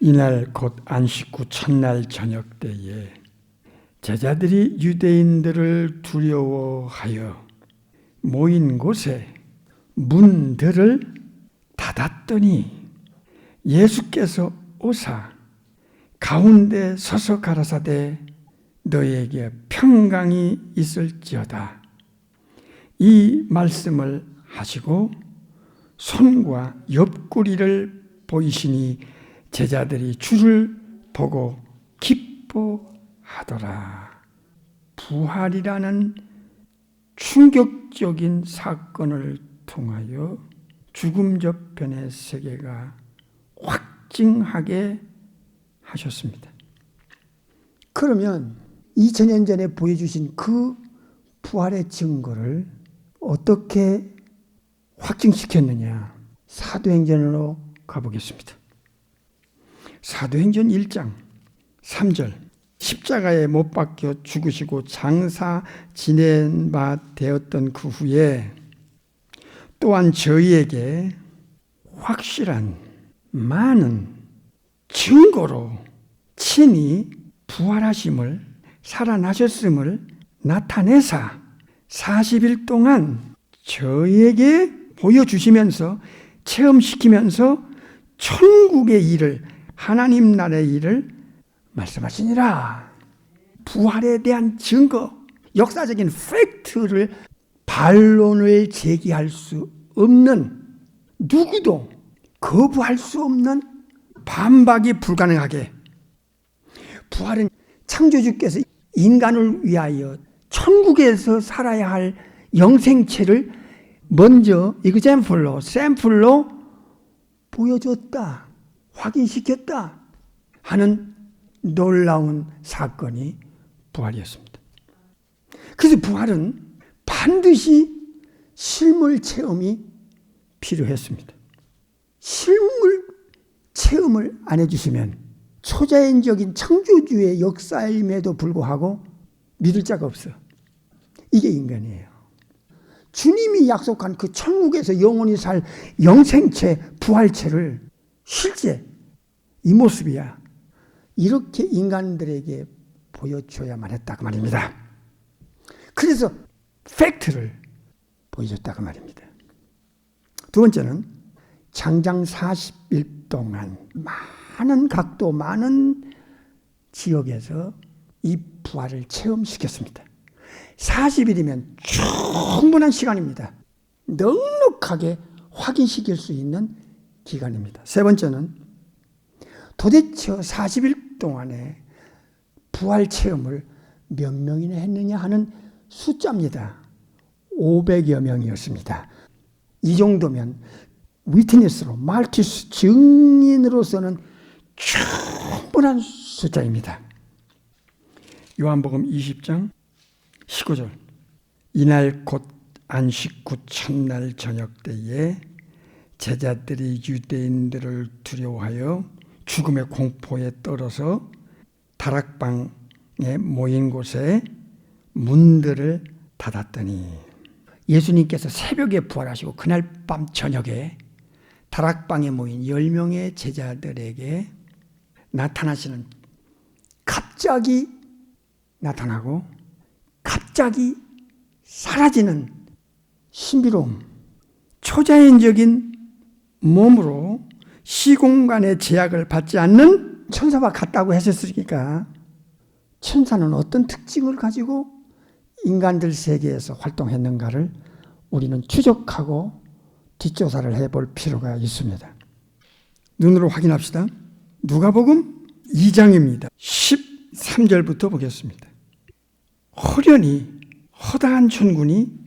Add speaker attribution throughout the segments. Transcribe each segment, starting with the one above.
Speaker 1: 이날 곧 안식 후 첫날 저녁 때에 제자들이 유대인들을 두려워하여 모인 곳에 문들을 닫았더니 예수께서 오사 가운데 서서 가라사대 너에게 평강이 있을지어다. 이 말씀을 하시고 손과 옆구리를 보이시니 제자들이 주를 보고 기뻐하더라. 부활이라는 충격적인 사건을 통하여 죽음 저편의 세계가 확증하게 하셨습니다.
Speaker 2: 그러면 2000년 전에 보여주신 그 부활의 증거를 어떻게 확증시켰느냐? 사도행전으로 가보겠습니다. 사도행전 1장 3절 십자가에 못 박혀 죽으시고 장사 지낸 바 되었던 그 후에 또한 저희에게 확실한 많은 증거로 친히 부활하심을 살아나셨음을 나타내사 40일 동안 저희에게 보여주시면서 체험시키면서 천국의 일을 하나님 나라의 일을 말씀하시니라. 부활에 대한 증거, 역사적인 팩트를 반론을 제기할 수 없는, 누구도 거부할 수 없는, 반박이 불가능하게 부활은 창조주께서 인간을 위하여 천국에서 살아야 할 영생체를 먼저 샘플로 보여줬다, 확인시켰다 하는 놀라운 사건이 부활이었습니다. 그래서 부활은 반드시 실물 체험이 필요했습니다. 실물 체험을 안 해주시면 초자연적인 창조주의 역사임에도 불구하고 믿을 자가 없어. 이게 인간이에요. 주님이 약속한 그 천국에서 영원히 살 영생체, 부활체를 실제 이 모습이야. 이렇게 인간들에게 보여줘야만 했다고 말입니다. 그래서 팩트를 보여줬다고 말입니다. 두 번째는 장장 40일 동안 많은 각도, 많은 지역에서 이 부활을 체험시켰습니다. 40일이면 충분한 시간입니다. 넉넉하게 확인시킬 수 있는 기간입니다. 세 번째는 도대체 40일 동안에 부활 체험을 몇 명이나 했느냐 하는 숫자입니다. 500여 명이었습니다. 이 정도면 위트니스로, 말티스 증인으로서는 충분한 숫자입니다. 요한복음 20장 19절 이날 곧 안식 후 첫날 저녁 때에 제자들이 유대인들을 두려워하여 죽음의 공포에 떨어서 다락방에 모인 곳에 문들을 닫았더니 예수님께서 새벽에 부활하시고 그날 밤 저녁에 다락방에 모인 10명의 제자들에게 나타나시는, 갑자기 나타나고 갑자기 사라지는 신비로움, 초자연적인 몸으로 시공간의 제약을 받지 않는 천사와 같다고 하셨으니까 천사는 어떤 특징을 가지고 인간들 세계에서 활동했는가를 우리는 추적하고 뒷조사를 해볼 필요가 있습니다. 눈으로 확인합시다. 누가복음 2장입니다. 13절부터 보겠습니다. 호련히 허다한 천군이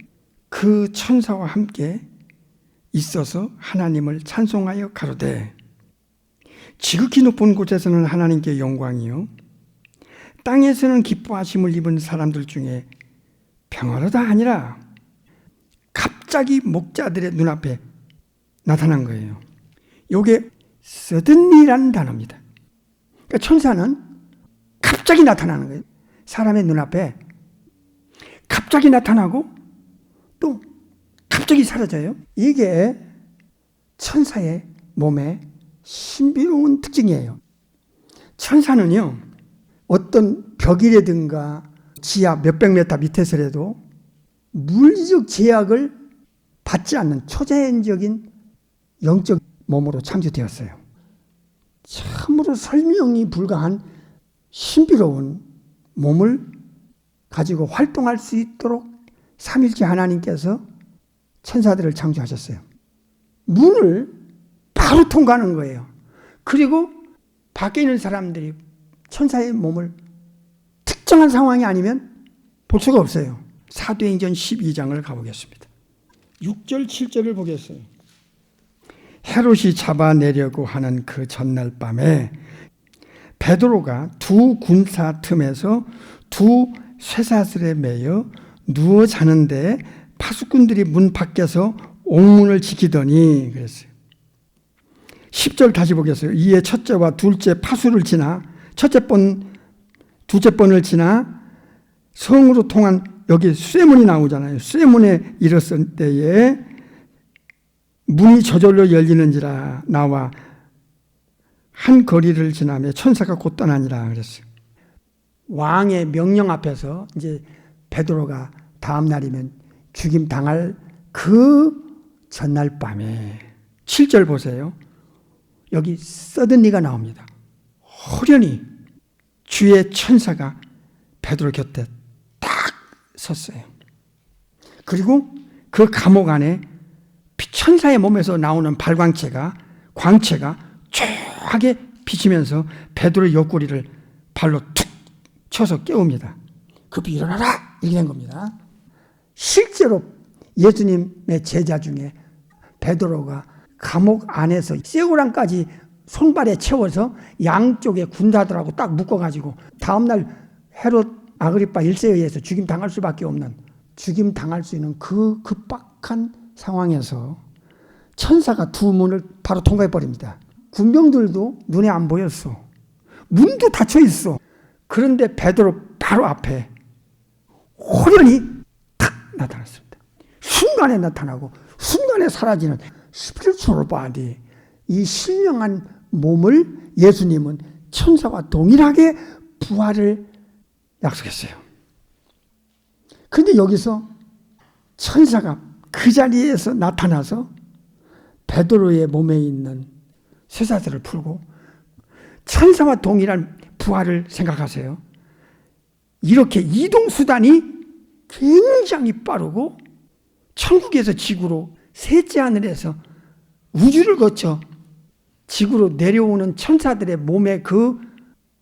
Speaker 2: 그 천사와 함께 있어서 하나님을 찬송하여 가로되 지극히 높은 곳에서는 하나님께 영광이요 땅에서는 기뻐하심을 입은 사람들 중에 평화로다 하니라. 갑자기 목자들의 눈앞에 나타난 거예요. 이게 suddenly라는 단어입니다. 그러니까 천사는 갑자기 나타나는 거예요. 사람의 눈앞에 갑자기 나타나고 또 갑자기 사라져요. 이게 천사의 몸의 신비로운 특징이에요. 천사는요, 어떤 벽이라든가 지하 몇백 미터 밑에서라도 물리적 제약을 받지 않는 초자연적인 영적 몸으로 창조되었어요. 참으로 설명이 불가한 신비로운 몸을 가지고 활동할 수 있도록 삼위일체 하나님께서 천사들을 창조하셨어요. 문을 바로 통과하는 거예요. 그리고 밖에 있는 사람들이 천사의 몸을 특정한 상황이 아니면 볼 수가 없어요. 사도행전 12장을 가보겠습니다. 6절 7절을 보겠어요. 헤롯이 잡아내려고 하는 그 전날 밤에 베드로가 두 군사 틈에서 두 쇠사슬에 매여 누워 자는데 파수꾼들이 문 밖에서 옥문을 지키더니 그랬어요. 10절 다시 보겠어요. 이에 첫째와 둘째 파수를 지나 둘째 번을 지나 성으로 통한 여기 쇠문이 나오잖아요. 쇠문에 이르렀을 때에 문이 저절로 열리는지라 나와 한 거리를 지나며 천사가 곧 떠나니라 그랬어요. 왕의 명령 앞에서 이제 베드로가 다음 날이면 죽임 당할 그 전날 밤에 7절 보세요. 여기 서든리가 나옵니다. 호련히 주의 천사가 베드로 곁에 딱 섰어요. 그리고 그 감옥 안에 천사의 몸에서 나오는 광채가 쫙하게 비치면서 베드로의 옆구리를 발로 툭 쳐서 깨웁니다. 급히 일어나라! 이렇게 된 겁니다. 실제로 예수님의 제자 중에 베드로가 감옥 안에서 쇠고랑까지 손발에 채워서 양쪽에 군사들하고 딱 묶어가지고 다음날 헤롯 아그리파 1세에 의해서 죽임 당할 수밖에 없는, 죽임 당할 수 있는 그 급박한 상황에서 천사가 두 문을 바로 통과해 버립니다. 군병들도 눈에 안 보였어. 문도 닫혀 있어. 그런데 베드로 바로 앞에 호련히 탁 나타났습니다. 순간에 나타나고 순간에 사라지는 스피리추얼 바디, 이 신령한 몸을 예수님은 천사와 동일하게 부활을 약속했어요. 그런데 여기서 천사가 그 자리에서 나타나서 베드로의 몸에 있는 쇠사슬을 풀고, 천사와 동일한 부활을 생각하세요. 이렇게 이동수단이 굉장히 빠르고 천국에서 지구로, 셋째 하늘에서 우주를 거쳐 지구로 내려오는 천사들의 몸의 그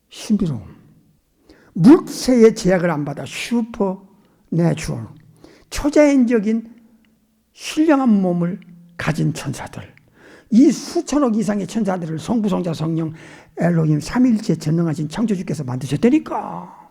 Speaker 2: 신비로움, 물체의 제약을 안 받아 슈퍼내추럴, 초자연적인 신령한 몸을 가진 천사들, 이 수천억 이상의 천사들을 성부, 성자, 성령, 엘로힘 삼위일체 전능하신 창조주께서 만드셨다니까.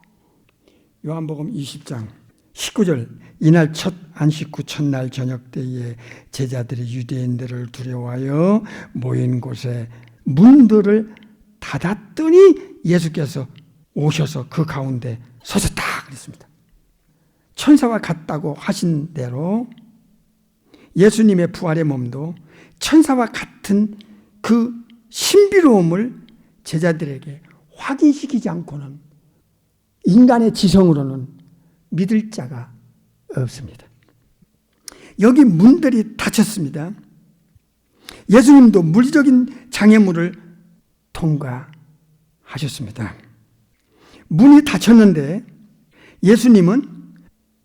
Speaker 2: 요한복음 20장 19절, 이날 첫 안식 후 첫날 저녁 때에 제자들이 유대인들을 두려워하여 모인 곳에 문들을 닫았더니 예수께서 오셔서 그 가운데 서셨다 그랬습니다. 천사와 같다고 하신 대로 예수님의 부활의 몸도 천사와 같은 그 신비로움을 제자들에게 확인시키지 않고는 인간의 지성으로는 믿을 자가 없습니다. 여기 문들이 닫혔습니다. 예수님도 물리적인 장애물을 통과하셨습니다. 문이 닫혔는데 예수님은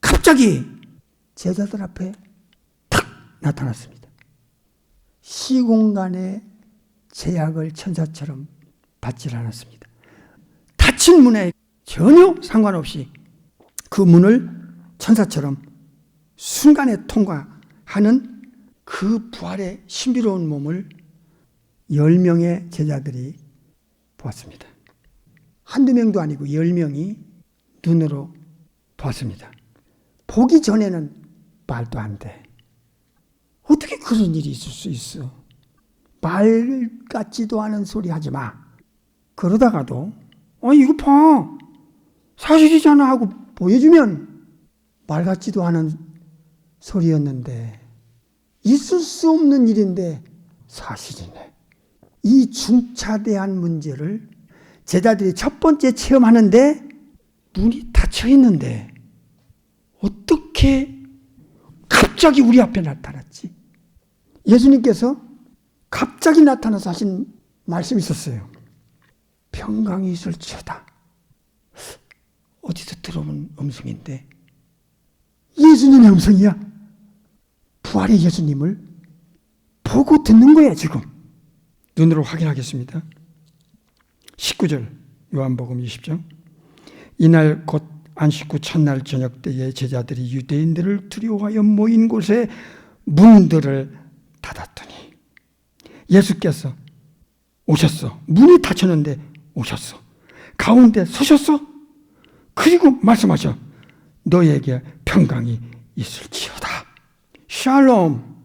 Speaker 2: 갑자기 제자들 앞에 탁 나타났습니다. 시공간의 제약을 천사처럼 받지 않았습니다. 닫힌 문에 전혀 상관없이 그 문을 천사처럼 순간에 통과하는 그 부활의 신비로운 몸을 10명의 제자들이 보았습니다. 한두 명도 아니고 10명이 눈으로 보았습니다. 보기 전에는 말도 안 돼. 어떻게 그런 일이 있을 수 있어? 말 같지도 않은 소리 하지 마. 그러다가도 이거 봐, 사실이잖아 하고 보여주면 말 같지도 않은 소리였는데, 있을 수 없는 일인데 사실이네. 이 중차대한 문제를 제자들이 첫 번째 체험하는데 문이 닫혀 있는데 어떻게 갑자기 우리 앞에 나타났지? 예수님께서 갑자기 나타나서 하신 말씀이 있었어요. 평강이 있을지어다. 어디서 들어본 음성인데 예수님의 음성이야. 부활의 예수님을 보고 듣는 거야 지금.
Speaker 1: 눈으로 확인하겠습니다. 19절 요한복음 20장. 이날 곧 안식 후 첫날 저녁 때에 제자들이 유대인들을 두려워하여 모인 곳에 문들을 닫았더니 예수께서 오셨어. 문이 닫혔는데 오셨어. 가운데 서셨어. 그리고 말씀하셔. 너에게 평강이 있을지어다. 샬롬.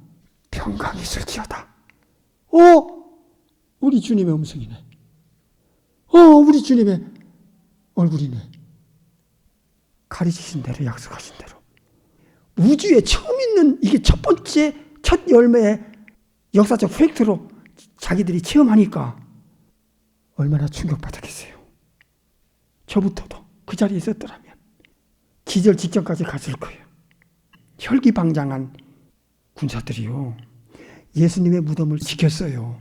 Speaker 1: 평강이 있을지어다.
Speaker 2: 우리 주님의 음성이네. 우리 주님의 얼굴이네. 가르치신 대로, 약속하신 대로. 우주에 처음 있는 이게 첫 번째, 첫 열매의 역사적 팩트로 자기들이 체험하니까 얼마나 충격받았겠어요. 저부터도 그 자리에 있었더라면 기절 직전까지 갔을 거예요. 혈기방장한 군사들이요. 예수님의 무덤을 지켰어요.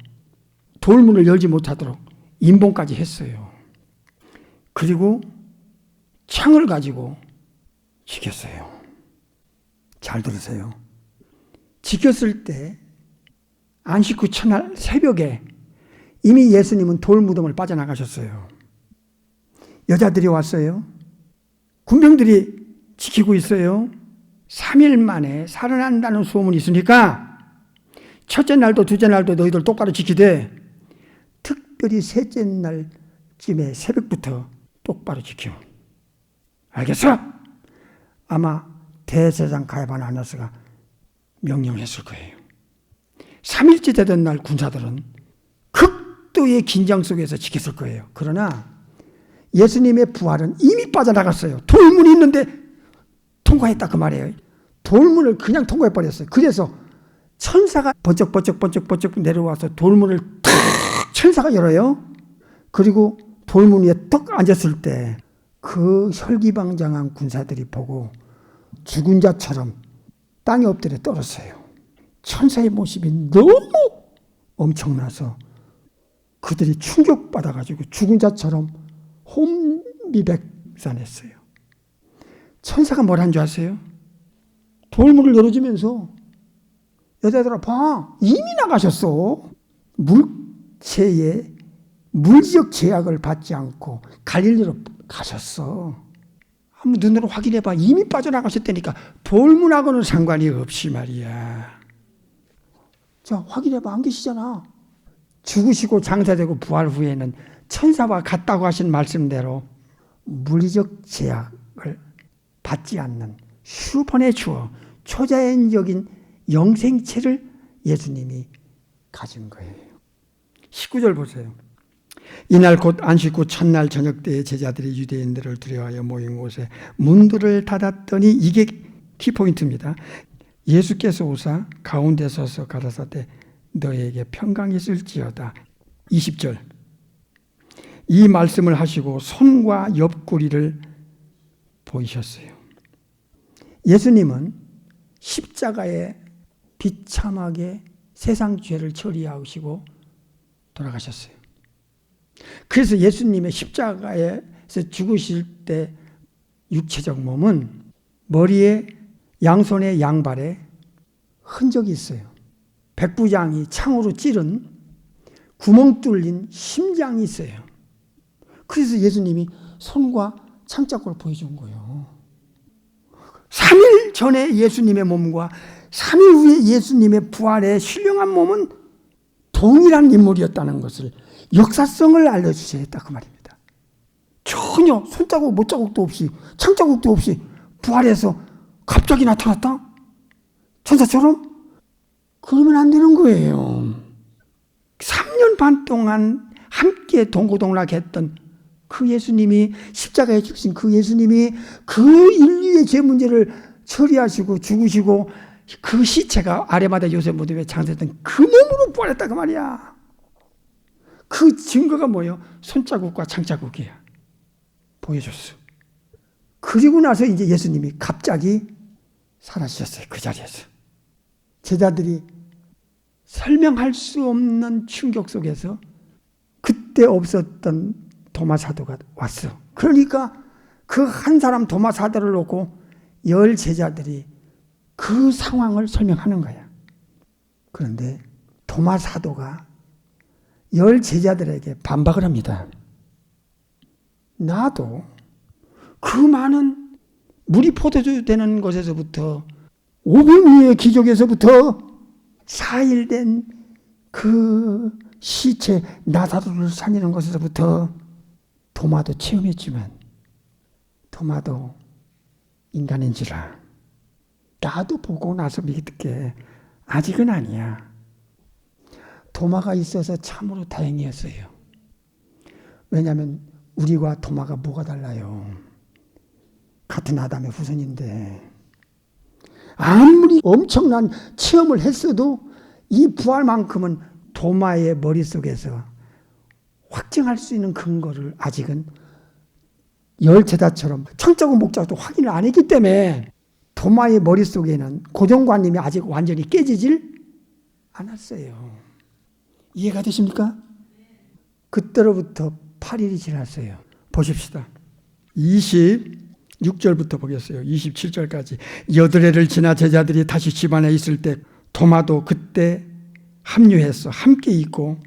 Speaker 2: 돌문을 열지 못하도록 임봉까지 했어요. 그리고 창을 가지고 지켰어요. 잘 들으세요. 지켰을 때 안식 후 첫날 새벽에 이미 예수님은 돌무덤을 빠져나가셨어요. 여자들이 왔어요. 군병들이 지키고 있어요. 3일 만에 살아난다는 소문이 있으니까 첫째 날도 둘째 날도 너희들 똑바로 지키되 특별히 셋째 날쯤에 새벽부터 똑바로 지켜. 알겠어? 아마 대제사장 가야바 안나스가 명령했을 거예요. 3일째 되던 날 군사들은 극도의 긴장 속에서 지켰을 거예요. 그러나 예수님의 부활은 이미 빠져나갔어요. 돌문이 있는데 통과했다 그 말이에요. 돌문을 그냥 통과해버렸어요. 그래서 천사가 번쩍 내려와서 돌문을 탁 천사가 열어요. 그리고 돌문 위에 떡 앉았을 때 그 혈기방장한 군사들이 보고 죽은 자처럼 땅에 엎드려 떨었어요. 천사의 모습이 너무 엄청나서 그들이 충격받아가지고 죽은 자처럼 혼비백산했어요. 천사가 뭘 한 줄 아세요? 돌문을 열어주면서 여자들아 봐, 이미 나가셨어. 물체에 물리적 제약을 받지 않고 갈릴리로 가셨어. 한번 눈으로 확인해봐. 이미 빠져나가셨다니까. 돌문하고는 상관이 없이 말이야. 자, 확인해봐. 안 계시잖아. 죽으시고 장사되고 부활 후에는 천사와 같다고 하신 말씀대로 물리적 제약을 받지 않는 슈퍼내추어 초자연적인 영생체를 예수님이 가진 거예요. 19절 보세요. 이날 곧 안식 후 첫날 저녁 때에 제자들이 유대인들을 두려워하여 모인 곳에 문들을 닫았더니 이게 키포인트입니다. 예수께서 오사 가운데 서서 가라사대 너에게 평강이 있을지어다. 20절. 이 말씀을 하시고 손과 옆구리를 보이셨어요. 예수님은 십자가에 비참하게 세상 죄를 처리하시고 돌아가셨어요. 그래서 예수님의 십자가에서 죽으실 때 육체적 몸은 머리에 양손에 양발에 흔적이 있어요. 백부장이 창으로 찌른 구멍 뚫린 심장이 있어요. 그래서 예수님이 손과 창자국을 보여준 거예요. 3일 전에 예수님의 몸과 3일 후에 예수님의 부활의 신령한 몸은 동일한 인물이었다는 것을 역사성을 알려주셔야 했다 그 말입니다. 전혀 손자국 못자국도 없이 창자국도 없이 부활해서 갑자기 나타났다? 천사처럼? 그러면 안 되는 거예요. 3년 반 동안 함께 동고동락했던 그 예수님이 십자가에 죽으신 그 예수님이 그 인류의 죄 문제를 처리하시고 죽으시고 그 시체가 아레마다 요셉 무덤에 장사했던 그 몸으로 부활했다 그 말이야. 그 증거가 뭐예요? 손자국과 장자국이야. 보여줬어. 그리고 나서 이제 예수님이 갑자기 사라지셨어요. 그 자리에서. 제자들이 설명할 수 없는 충격 속에서 그때 없었던 도마 사도가 왔어. 그러니까 그 한 사람 도마 사도를 놓고 10 제자들이 그 상황을 설명하는 거야. 그런데 도마 사도가 10 제자들에게 반박을 합니다. 나도 그 많은 물이 포도주 되는 곳에서부터 5분 위의 기적에서부터 4일 된 그 시체 나사로를 살리는 것에서부터 도마도 체험했지만 도마도 인간인지라 나도 보고 나서 믿게 아직은 아니야. 도마가 있어서 참으로 다행이었어요. 왜냐하면 우리와 도마가 뭐가 달라요? 같은 아담의 후손인데 아무리 엄청난 체험을 했어도 이 부활만큼은 도마의 머릿속에서 확증할 수 있는 근거를 아직은 10 제자처럼 청자국 목자도 확인을 안 했기 때문에 도마의 머릿속에는 고정관념이 아직 완전히 깨지질 않았어요. 이해가 되십니까? 그때로부터 8일이 지났어요. 보십시다. 26절부터 보겠어요. 27절까지. 8해를 지나 제자들이 다시 집안에 있을 때 도마도 그때 합류해서 함께 있고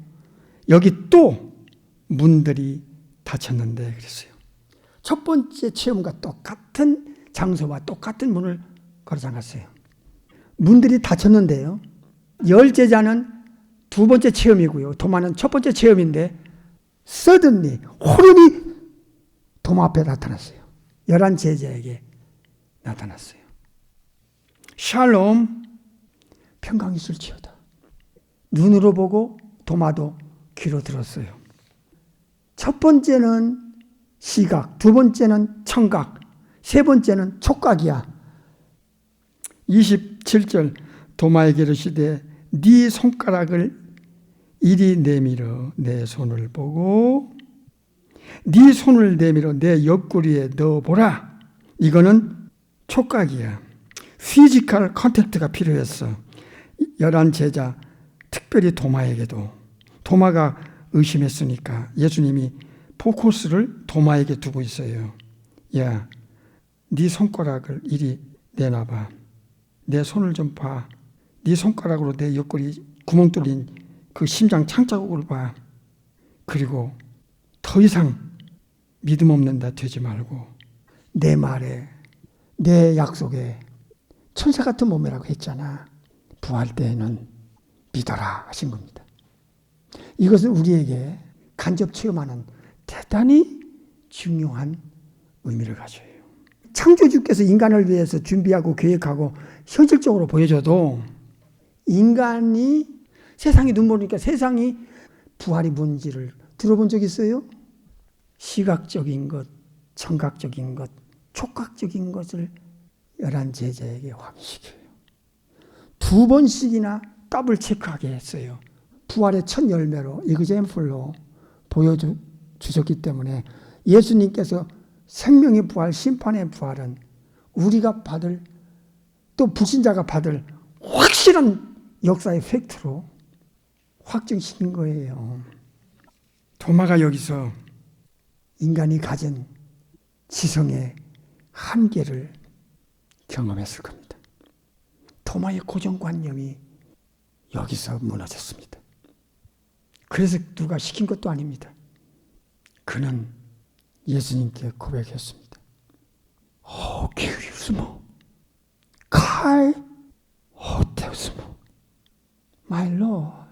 Speaker 2: 여기 또 문들이 닫혔는데 그랬어요. 첫 번째 체험과 똑같은 장소와 똑같은 문을 걸어 잠갔어요. 문들이 닫혔는데요. 10 제자는 두 번째 체험이고요. 도마는 첫 번째 체험인데 suddenly 호련히 도마 앞에 나타났어요. 11 제자에게 나타났어요. 샬롬 평강이 있을지어다. 눈으로 보고 도마도 귀로 들었어요. 첫 번째는 시각, 두 번째는 청각, 세 번째는 촉각이야. 27절 도마에게 이르시되 네 손가락을 이리 내밀어 내 손을 보고 네 손을 내밀어 내 옆구리에 넣어보라. 이거는 촉각이야. 피지컬 컨택트가 필요했어. 11 제자 특별히 도마에게도 도마가 의심했으니까 예수님이 포커스를 도마에게 두고 있어요. 야, 네 손가락을 이리 내놔봐. 내 손을 좀 봐. 네 손가락으로 내 옆구리 구멍 뚫린 그 심장 창자국을 봐. 그리고 더 이상 믿음 없는 다 되지 말고 내 말에 내 약속에 천사 같은 몸이라고 했잖아. 부활 때에는 믿어라 하신 겁니다. 이것은 우리에게 간접 체험하는 대단히 중요한 의미를 가져요. 창조주께서 인간을 위해서 준비하고 계획하고 현실적으로 보여줘도 인간이 세상이 눈 모르니까 세상이 부활이 뭔지를 들어본 적 있어요? 시각적인 것, 청각적인 것, 촉각적인 것을 11 제자에게 확인시켜요. 2번씩이나 더블 체크하게 했어요. 부활의 첫 열매로 이그젬플로 보여주셨기 때문에 예수님께서 생명의 부활, 심판의 부활은 우리가 받을 또 불신자가 받을 확실한 역사의 팩트로 확증시킨 거예요. 도마가 여기서 인간이 가진 지성의 한계를 경험했을 겁니다. 도마의 고정관념이 여기서 무너졌습니다. 그래서 누가 시킨 것도 아닙니다. 그는 예수님께 고백했습니다. 오 키리스모 카이 호테스모 My Lord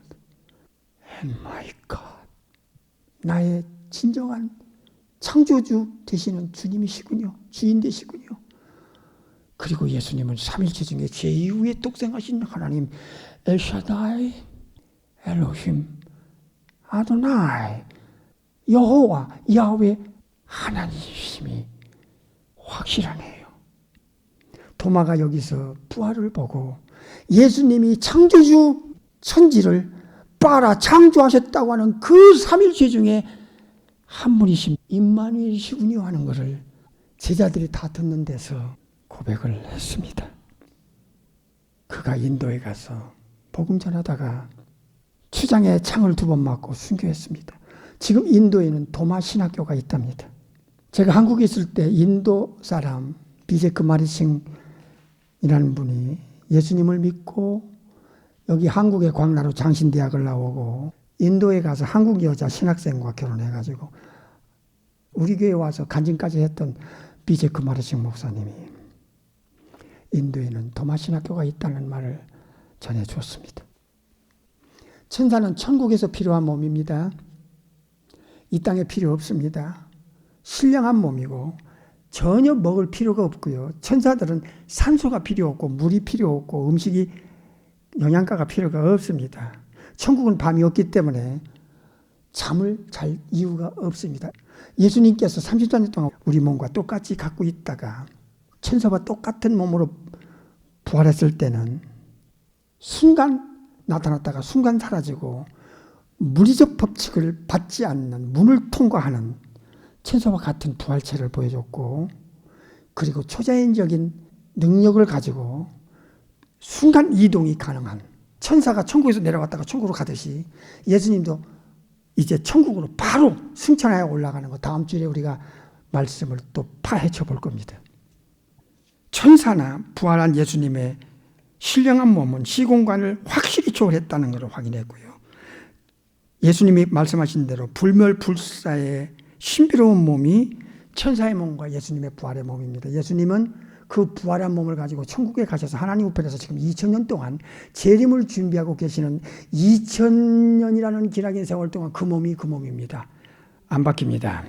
Speaker 2: and my God. 나의 진정한 창조주 되시는 주님이시군요. 주인 되시군요. 그리고 예수님은 삼일체 중에 제2의 독생하신 하나님 엘샤다이 엘로힘 아도나이 여호와 야훼 하나님이심이 확실하네요. 도마가 여기서 부활을 보고 예수님이 창조주 천지를 봐라 창조하셨다고 하는 그 삼일체 중에 한 분이신 임마누엘이시군요 하는 것을 제자들이 다 듣는 데서 고백을 했습니다. 그가 인도에 가서 복음 전하다가 추장에 창을 2번 맞고 순교했습니다. 지금 인도에는 도마 신학교가 있답니다. 제가 한국에 있을 때 인도 사람 비제크 마리싱이라는 분이 예수님을 믿고 여기 한국의 광나루 장신대학을 나오고 인도에 가서 한국 여자 신학생과 결혼해가지고 우리 교회에 와서 간증까지 했던 비제크 마리싱 목사님이 인도에는 도마 신학교가 있다는 말을 전해주었습니다. 천사는 천국에서 필요한 몸입니다. 이 땅에 필요 없습니다. 신령한 몸이고 전혀 먹을 필요가 없고요. 천사들은 산소가 필요 없고 물이 필요 없고 음식이 영양가가 필요가 없습니다. 천국은 밤이 없기 때문에 잠을 잘 이유가 없습니다. 예수님께서 30년 동안 우리 몸과 똑같이 갖고 있다가 천사와 똑같은 몸으로 부활했을 때는 순간 나타났다가 순간 사라지고 물리적 법칙을 받지 않는 문을 통과하는 천사와 같은 부활체를 보여줬고 그리고 초자연적인 능력을 가지고 순간 이동이 가능한 천사가 천국에서 내려갔다가 천국으로 가듯이 예수님도 이제 천국으로 바로 승천하여 올라가는 거 다음 주에 우리가 말씀을 또 파헤쳐 볼 겁니다. 천사나 부활한 예수님의 신령한 몸은 시공간을 확실히 초월했다는 것을 확인했고요. 예수님이 말씀하신 대로 불멸불사의 신비로운 몸이 천사의 몸과 예수님의 부활의 몸입니다. 예수님은 그 부활한 몸을 가지고 천국에 가셔서 하나님 우편에서 지금 2000년 동안 재림을 준비하고 계시는 2000년이라는 기나긴 세월 동안 그 몸이 그 몸입니다. 안 바뀝니다.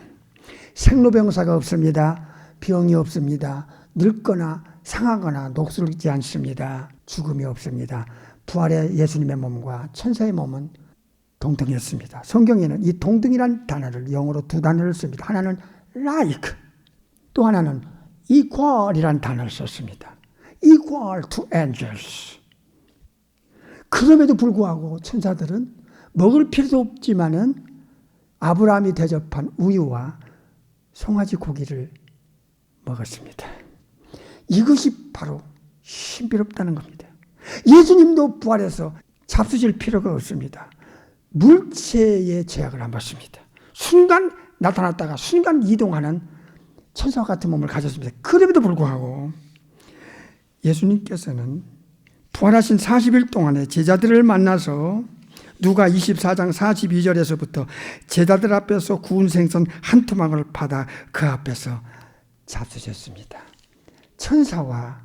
Speaker 2: 생로병사가 없습니다. 병이 없습니다. 늙거나 상하거나 녹슬지 않습니다. 죽음이 없습니다. 부활의 예수님의 몸과 천사의 몸은 동등했습니다. 성경에는 이 동등이란 단어를 영어로 2단어를 씁니다. 하나는 like, 또 하나는 equal이란 단어를 썼습니다. equal to angels. 그럼에도 불구하고 천사들은 먹을 필요도 없지만은 아브라함이 대접한 우유와 송아지 고기를 먹었습니다. 이것이 바로 신비롭다는 겁니다. 예수님도 부활해서 잡수실 필요가 없습니다. 물체의 제약을 안 받습니다. 순간 나타났다가 순간 이동하는 천사와 같은 몸을 가졌습니다. 그럼에도 불구하고 예수님께서는 부활하신 40일 동안에 제자들을 만나서 누가 24장 42절에서부터 제자들 앞에서 구운 생선 한 토막을 받아 그 앞에서 잡수셨습니다. 천사와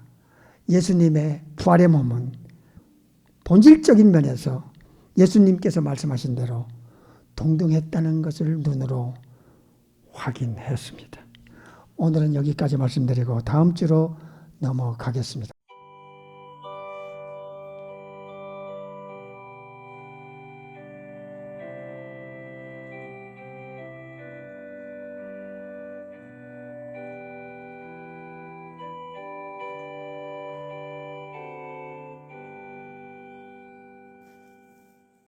Speaker 2: 예수님의 부활의 몸은 본질적인 면에서 예수님께서 말씀하신 대로 동등했다는 것을 눈으로 확인했습니다. 오늘은 여기까지 말씀드리고 다음 주로 넘어가겠습니다.